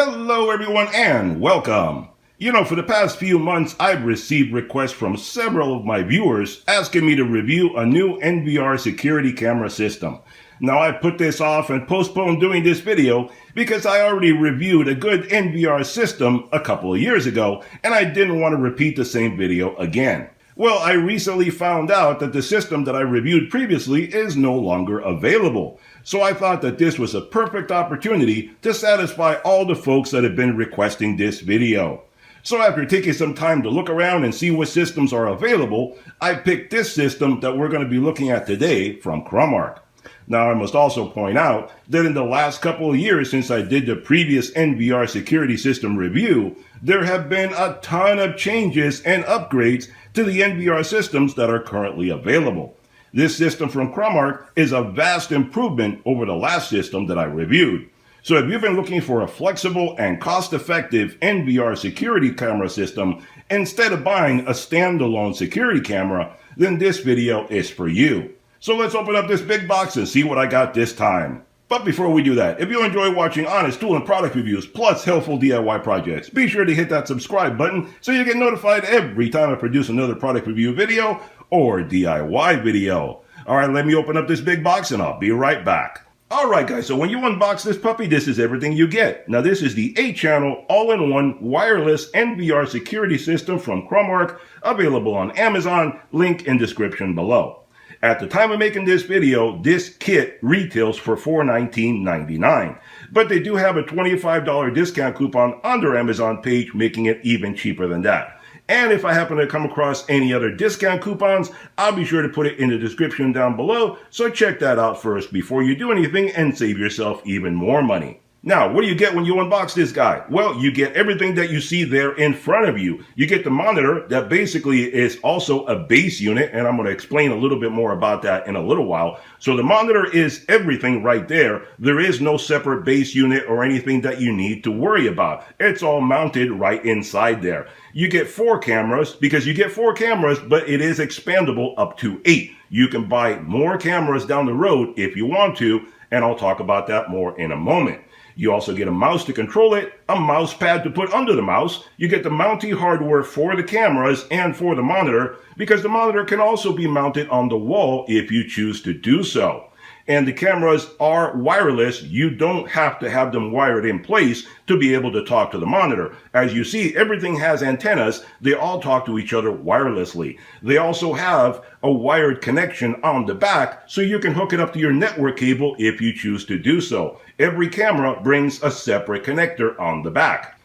Hello everyone and welcome. For the past few months I've received requests from several of my viewers asking me to review a new NVR security camera system. Now I put this off and postponed doing this video because I already reviewed a good NVR system a couple of years ago and I didn't want to repeat the same video again. Well, I recently found out that the system that I reviewed previously is no longer available. So I thought that this was a perfect opportunity to satisfy all the folks that have been requesting this video. So after taking some time to look around and see what systems are available, I picked this system that we're going to be looking at today from Cromorc. Now I must also point out that in the last couple of years since I did the previous NVR security system review, there have been a ton of changes and upgrades to the NVR systems that are currently available. This system from Cromorc is a vast improvement over the last system that I reviewed. So if you've been looking for a flexible and cost-effective NVR security camera system instead of buying a standalone security camera, then this video is for you. So let's open up this big box and see what I got this time. But before we do that, if you enjoy watching honest tool and product reviews plus helpful DIY projects, be sure to hit that subscribe button so you get notified every time I produce another product review video or DIY video. Alright, let me open up this big box and I'll be right back. Alright guys, so when you unbox this puppy, this is everything you get. Now this is the 8-channel all-in-one wireless NVR security system from Cromorc, available on Amazon, link in description below. At the time of making this video, this kit retails for $14.99, but they do have a $25 discount coupon on their Amazon page, making it even cheaper than that. And if I happen to come across any other discount coupons, I'll be sure to put it in the description down below, so check that out first before you do anything and save yourself even more money. Now, what do you get when you unbox this guy? Well, you get everything that you see there in front of you. You get the monitor that basically is also a base unit, and I'm going to explain a little bit more about that in a little while. So the monitor is everything right there. There is no separate base unit or anything that you need to worry about. It's all mounted right inside there. You get 4 cameras because you get 4 cameras, but it is expandable up to 8. You can buy more cameras down the road if you want to, and I'll talk about that more in a moment. You also get a mouse to control it, a mouse pad to put under the mouse. You get the mounting hardware for the cameras and for the monitor, because the monitor can also be mounted on the wall if you choose to do so. And the cameras are wireless. You don't have to have them wired in place to be able to talk to the monitor. As you see, everything has antennas. They all talk to each other wirelessly. They also have a wired connection on the back, so you can hook it up to your network cable if you choose to do so. Every camera brings a separate connector on the back.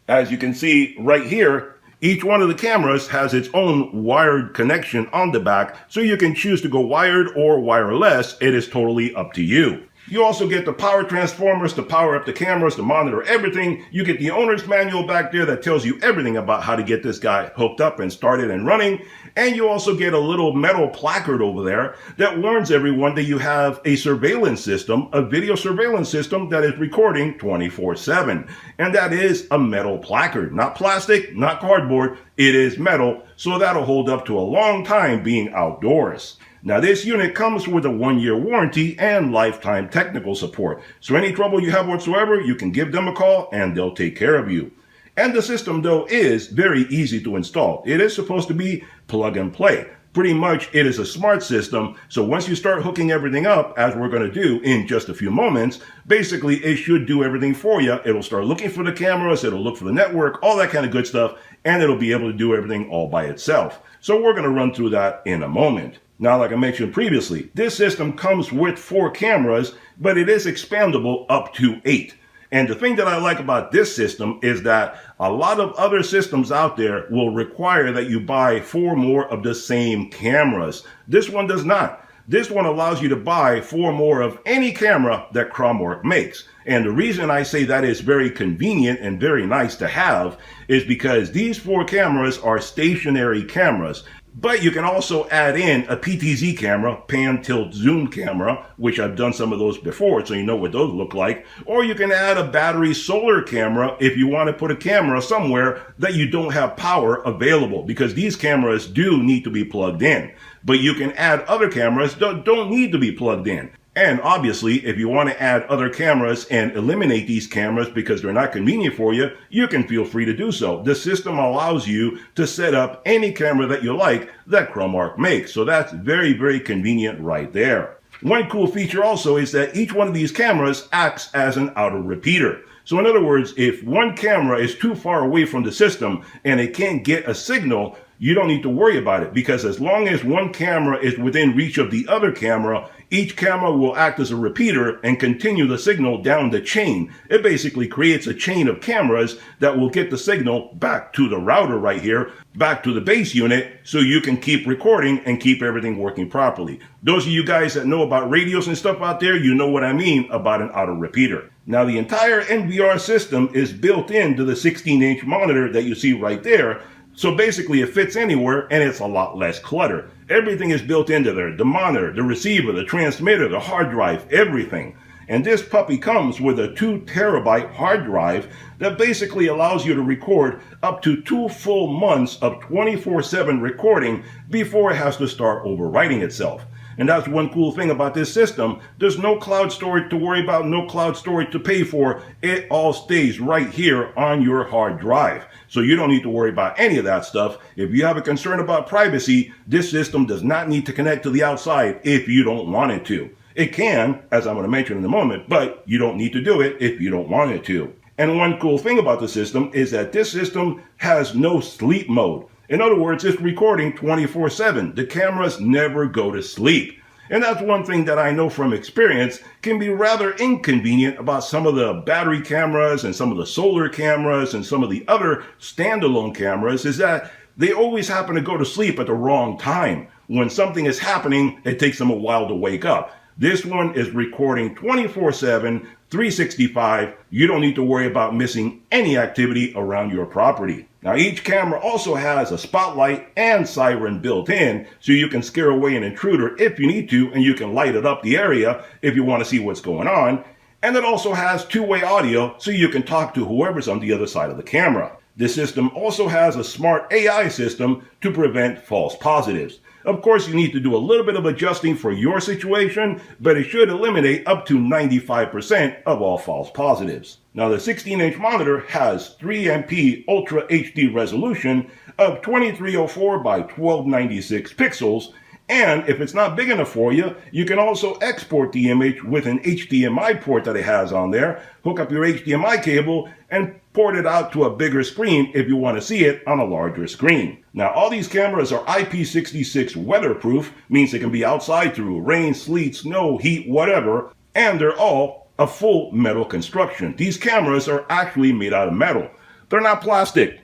As you can see right here, each one of the cameras has its own wired connection on the back, so you can choose to go wired or wireless. It is totally up to you. You also get the power transformers to power up the cameras, to monitor everything. You get the owner's manual back there that tells you everything about how to get this guy hooked up and started and running. And you also get a little metal placard over there that warns everyone that you have a surveillance system, a video surveillance system that is recording 24/7. And that is a metal placard, not plastic, not cardboard. It is metal, so that'll hold up to a long time being outdoors. Now this unit comes with a 1-year warranty and lifetime technical support. So any trouble you have whatsoever, you can give them a call and they'll take care of you. And the system though is very easy to install. It is supposed to be plug and play. Pretty much it is a smart system, so once you start hooking everything up, as we're going to do in just a few moments, basically it should do everything for you. It'll start looking for the cameras, it'll look for the network, all that kind of good stuff, and it'll be able to do everything all by itself. So we're going to run through that in a moment. Now, like I mentioned previously, this system comes with 4 cameras, but it is expandable up to 8. And the thing that I like about this system is that a lot of other systems out there will require that you buy 4 more of the same cameras. This one does not. This one allows you to buy 4 more of any camera that Cromorc makes. And the reason I say that is very convenient and very nice to have is because these 4 cameras are stationary cameras. But you can also add in a PTZ camera, pan, tilt, zoom camera, which I've done some of those before, so you know what those look like. Or you can add a battery solar camera if you want to put a camera somewhere that you don't have power available, because these cameras do need to be plugged in. But you can add other cameras that don't need to be plugged in. And obviously, if you want to add other cameras and eliminate these cameras because they're not convenient for you, you can feel free to do so. The system allows you to set up any camera that you like that Cromorc makes. So that's very, very convenient right there. One cool feature also is that each one of these cameras acts as an auto repeater. So in other words, if one camera is too far away from the system and it can't get a signal, you don't need to worry about it, because as long as one camera is within reach of the other camera, each camera will act as a repeater and continue the signal down the chain. It basically creates a chain of cameras that will get the signal back to the router right here, back to the base unit, so you can keep recording and keep everything working properly. Those of you guys that know about radios and stuff out there, you know what I mean about an auto repeater. Now, the entire NVR system is built into the 16-inch monitor that you see right there. So basically it fits anywhere and it's a lot less clutter. Everything is built into there. The monitor, the receiver, the transmitter, the hard drive, everything. And this puppy comes with a 2 terabyte hard drive that basically allows you to record up to 2 full months of 24/7 recording before it has to start overwriting itself. And that's one cool thing about this system. There's no cloud storage to worry about, no cloud storage to pay for. It all stays right here on your hard drive. So you don't need to worry about any of that stuff. If you have a concern about privacy, this system does not need to connect to the outside if you don't want it to. It can, as I'm going to mention in a moment, but you don't need to do it if you don't want it to. And one cool thing about the system is that this system has no sleep mode. In other words, it's recording 24/7. The cameras never go to sleep. And that's one thing that I know from experience can be rather inconvenient about some of the battery cameras and some of the solar cameras and some of the other standalone cameras, is that they always happen to go to sleep at the wrong time. When something is happening, it takes them a while to wake up. This one is recording 24/7, 365. You don't need to worry about missing any activity around your property. Now, each camera also has a spotlight and siren built in, so you can scare away an intruder if you need to, and you can light it up the area if you want to see what's going on. And it also has two-way audio, so you can talk to whoever's on the other side of the camera. This system also has a smart AI system to prevent false positives. Of course, you need to do a little bit of adjusting for your situation, but it should eliminate up to 95% of all false positives. Now, the 16-inch monitor has 3MP Ultra HD resolution of 2304 by 1296 pixels, and if it's not big enough for you, you can also export the image with an HDMI port that it has on there, hook up your HDMI cable, and port it out to a bigger screen if you want to see it on a larger screen. Now, all these cameras are IP66 weatherproof, means they can be outside through rain, sleet, snow, heat, whatever, and they're all a full metal construction. These cameras are actually made out of metal. They're not plastic.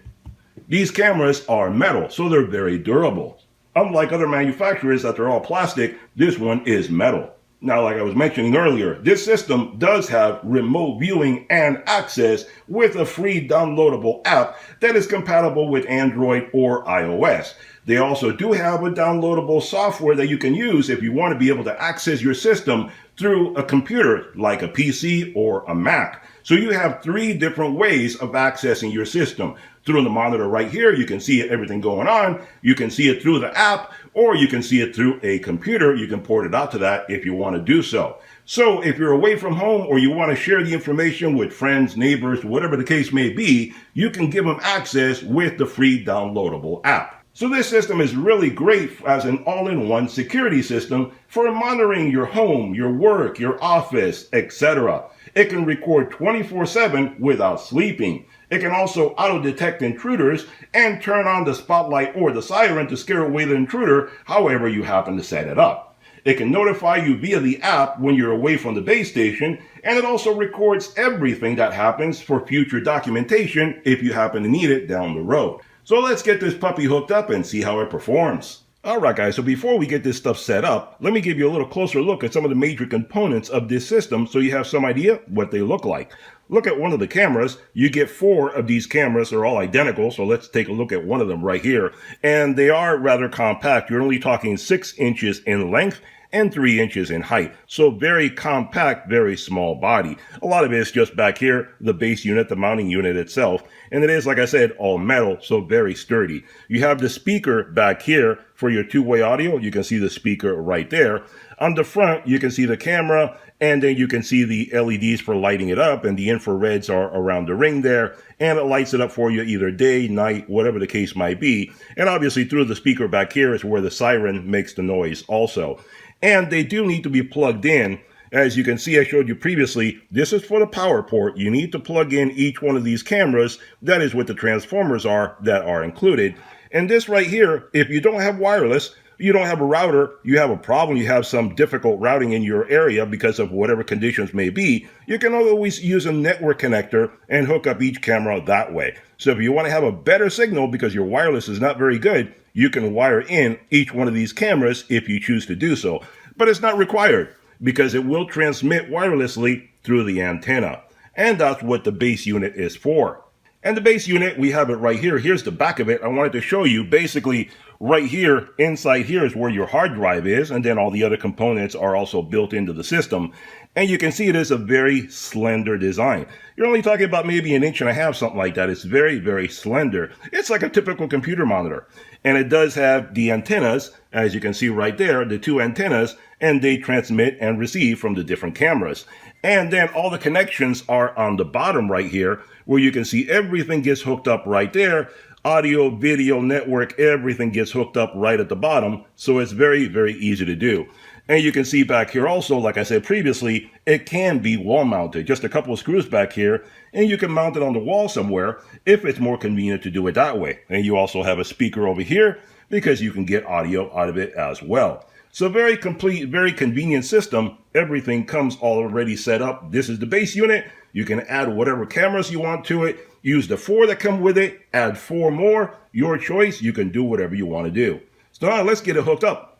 These cameras are metal, so they're very durable. Unlike other manufacturers that are all plastic, this one is metal. Now, like I was mentioning earlier, this system does have remote viewing and access with a free downloadable app that is compatible with Android or iOS. They also do have a downloadable software that you can use if you want to be able to access your system through a computer like a PC or a Mac. So you have 3 different ways of accessing your system. Through the monitor right here, you can see everything going on. You can see it through the app, or you can see it through a computer. You can port it out to that if you want to do so. So if you're away from home or you want to share the information with friends, neighbors, whatever the case may be, you can give them access with the free downloadable app. So this system is really great as an all-in-one security system for monitoring your home, your work, your office, etc. It can record 24/7 without sleeping. It can also auto-detect intruders and turn on the spotlight or the siren to scare away the intruder, however you happen to set it up. It can notify you via the app when you're away from the base station, and it also records everything that happens for future documentation if you happen to need it down the road. So let's get this puppy hooked up and see how it performs. Alright guys, so before we get this stuff set up, let me give you a little closer look at some of the major components of this system so you have some idea what they look like. Look at one of the cameras. You get 4 of these cameras. They're all identical, so let's take a look at one of them right here. And they are rather compact. You're only talking 6 inches in length and 3 inches in height. So very compact, very small body. A lot of it is just back here, the base unit, the mounting unit itself. And it is, like I said, all metal, so very sturdy. You have the speaker back here for for your two-way audio. You can see the speaker right there. On the front, you can see the camera, and then you can see the LEDs for lighting it up, and the infrareds are around the ring there, and it lights it up for you either day, night, whatever the case might be. And obviously through the speaker back here is where the siren makes the noise also. And they do need to be plugged in. As you can see, I showed you previously, this is for the power port. You need to plug in each one of these cameras. That is what the transformers are that are included. And this right here, if you don't have wireless, you don't have a router, you have a problem, you have some difficult routing in your area because of whatever conditions may be, you can always use a network connector and hook up each camera that way. So if you want to have a better signal because your wireless is not very good, you can wire in each one of these cameras if you choose to do so. But it's not required, because it will transmit wirelessly through the antenna. And that's what the base unit is for. And the base unit, we have it right here. Here's the back of it. I wanted to show you basically right here, inside here is where your hard drive is, and then all the other components are also built into the system. And you can see it is a very slender design. You're only talking about maybe 1.5 inches, something like that. It's very, very slender. It's like a typical computer monitor. And it does have the antennas, as you can see right there, the two antennas, and they transmit and receive from the different cameras. And then all the connections are on the bottom right here, where you can see everything gets hooked up right there. Audio, video, network, everything gets hooked up right at the bottom. So it's very, very easy to do. And you can see back here also, like I said previously, it can be wall mounted. Just a couple of screws back here, and you can mount it on the wall somewhere if it's more convenient to do it that way. And you also have a speaker over here because you can get audio out of it as well. So very complete, very convenient system. Everything comes already set up. This is the base unit. You can add whatever cameras you want to it. Use the 4 that come with it. Add 4 more. Your choice. You can do whatever you want to do. So now let's get it hooked up.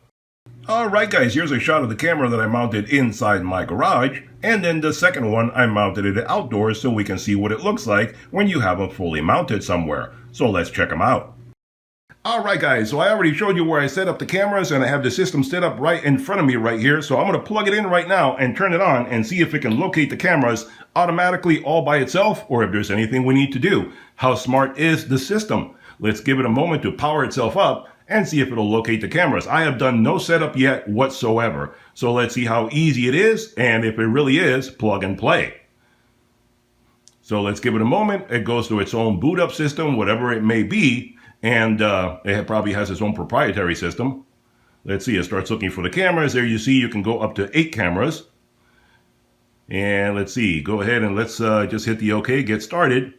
Alright guys, here's a shot of the camera that I mounted inside my garage. And then the second one, I mounted it outdoors so we can see what it looks like when you have them fully mounted somewhere. So let's check them out. Alright guys, so I already showed you where I set up the cameras, and I have the system set up right in front of me right here. So I'm going to plug it in right now and turn it on and see if it can locate the cameras automatically all by itself, or if there's anything we need to do. How smart is the system? Let's give it a moment to power itself up and see if it'll locate the cameras. I have done no setup yet whatsoever. So let's see how easy it is, and if it really is, plug and play. So let's give it a moment. It goes through its own boot up system, whatever it may be. And it probably has its own proprietary system. Let's see, it starts looking for the cameras. There you see, you can go up to 8 cameras. And let's see, go ahead and let's just hit the OK, get started.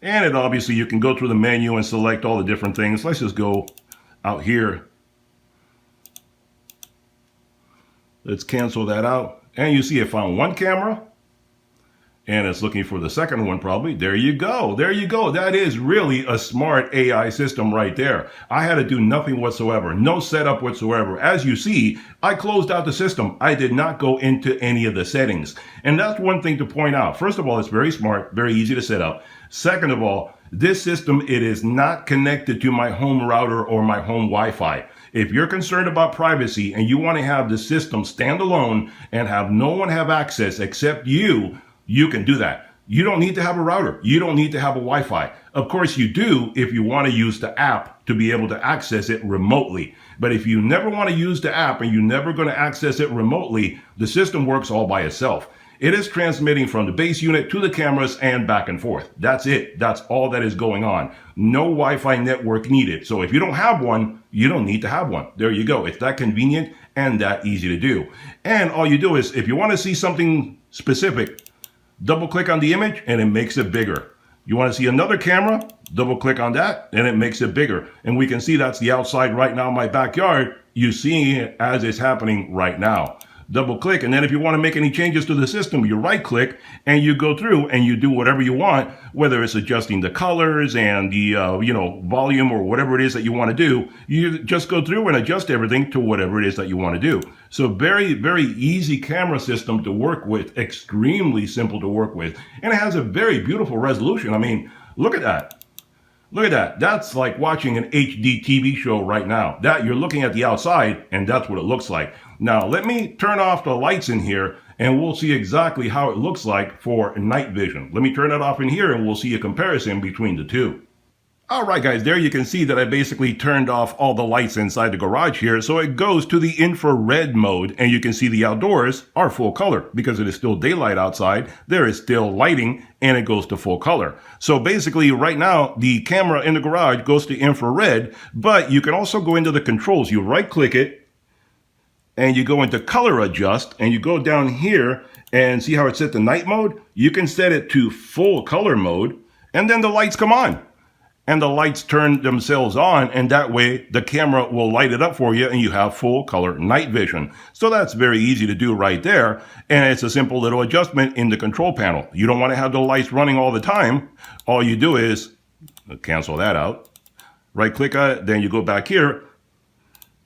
And it obviously, you can go through the menu and select all the different things. Let's just go out here. Let's cancel that out. And you see it found 1 camera. And it's looking for the second one probably. There you go. There you go. That is really a smart AI system right there. I had to do nothing whatsoever. No setup whatsoever. As you see, I closed out the system. I did not go into any of the settings. And that's one thing to point out. First of all, it's very smart, very easy to set up. Second of all, this system, it is not connected to my home router or my home Wi-Fi. If you're concerned about privacy and you want to have the system stand alone and have no one have access except you, you can do that. You don't need to have a router. You don't need to have a Wi-Fi. Of course you do if you want to use the app to be able to access it remotely. But if you never want to use the app and you're never going to access it remotely, the system works all by itself. It is transmitting from the base unit to the cameras and back and forth. That's it. That's all that is going on. No Wi-Fi network needed. So if you don't have one, you don't need to have one. There you go. It's that convenient and that easy to do. And all you do is, if you want to see something specific, double click on the image and it makes it bigger. You want to see another camera? Double click on that and it makes it bigger. And we can see that's the outside right now in my backyard. You're seeing it as it's happening right now. Double click, and then if you want to make any changes to the system, you right click and you go through and you do whatever you want, whether it's adjusting the colors and the volume or whatever it is that you want to do. You just go through and adjust everything to whatever it is that you want to do. So very, very easy camera system to work with, extremely simple to work with, and it has a very beautiful resolution. I mean, look at that. Look at that. That's like watching an HD TV show right now. That you're looking at the outside, and that's what it looks like. Now, let me turn off the lights in here, and we'll see exactly how it looks like for night vision. Let me turn that off in here, and we'll see a comparison between the two. All right, guys, there you can see that I basically turned off all the lights inside the garage here, so it goes to the infrared mode, and you can see the outdoors are full color. Because it is still daylight outside, there is still lighting, and it goes to full color. So basically, right now, the camera in the garage goes to infrared, but you can also go into the controls. You right-click it, and you go into color adjust, and you go down here, and see how it's set to night mode? You can set it to full color mode, and then the lights come on. And the lights turn themselves on, and that way the camera will light it up for you and you have full color night vision. So that's very easy to do right there, and it's a simple little adjustment in the control panel. You don't want to have the lights running all the time. All you do is cancel that out, right click on it, then you go back here,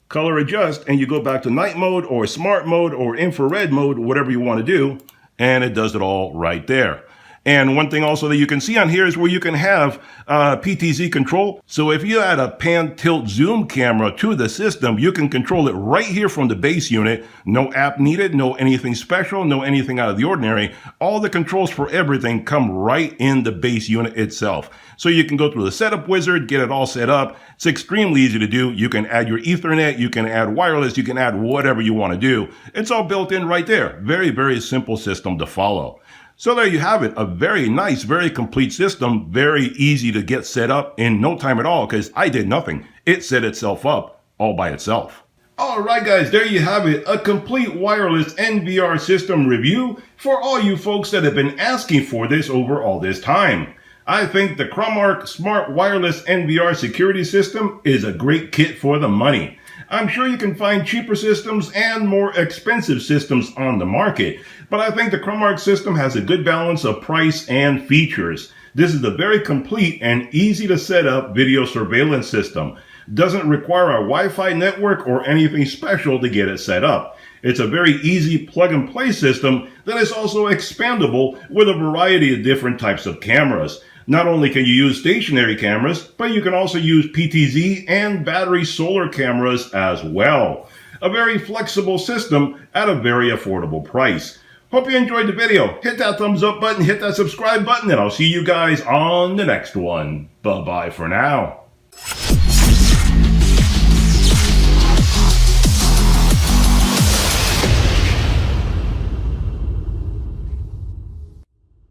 color adjust, and you go back to night mode or smart mode or infrared mode, whatever you want to do, and it does it all right there. And one thing also that you can see on here is where you can have PTZ control. So if you add a pan, tilt, zoom camera to the system, you can control it right here from the base unit. No app needed, no anything special, no anything out of the ordinary. All the controls for everything come right in the base unit itself. So you can go through the setup wizard, get it all set up. It's extremely easy to do. You can add your Ethernet, you can add wireless, you can add whatever you want to do. It's all built in right there. Very, very simple system to follow. So there you have it, a very nice, very complete system, very easy to get set up in no time at all because I did nothing. It set itself up all by itself. All right, guys, there you have it, a complete wireless NVR system review for all you folks that have been asking for this over all this time. I think the Cromorc Smart Wireless NVR security system is a great kit for the money. I'm sure you can find cheaper systems and more expensive systems on the market, but I think the Cromorc system has a good balance of price and features. This is a very complete and easy to set up video surveillance system. Doesn't require a Wi-Fi network or anything special to get it set up. It's a very easy plug-and-play system that is also expandable with a variety of different types of cameras. Not only can you use stationary cameras, but you can also use PTZ and battery solar cameras as well. A very flexible system at a very affordable price. Hope you enjoyed the video. Hit that thumbs up button, hit that subscribe button, and I'll see you guys on the next one. Bye-bye for now.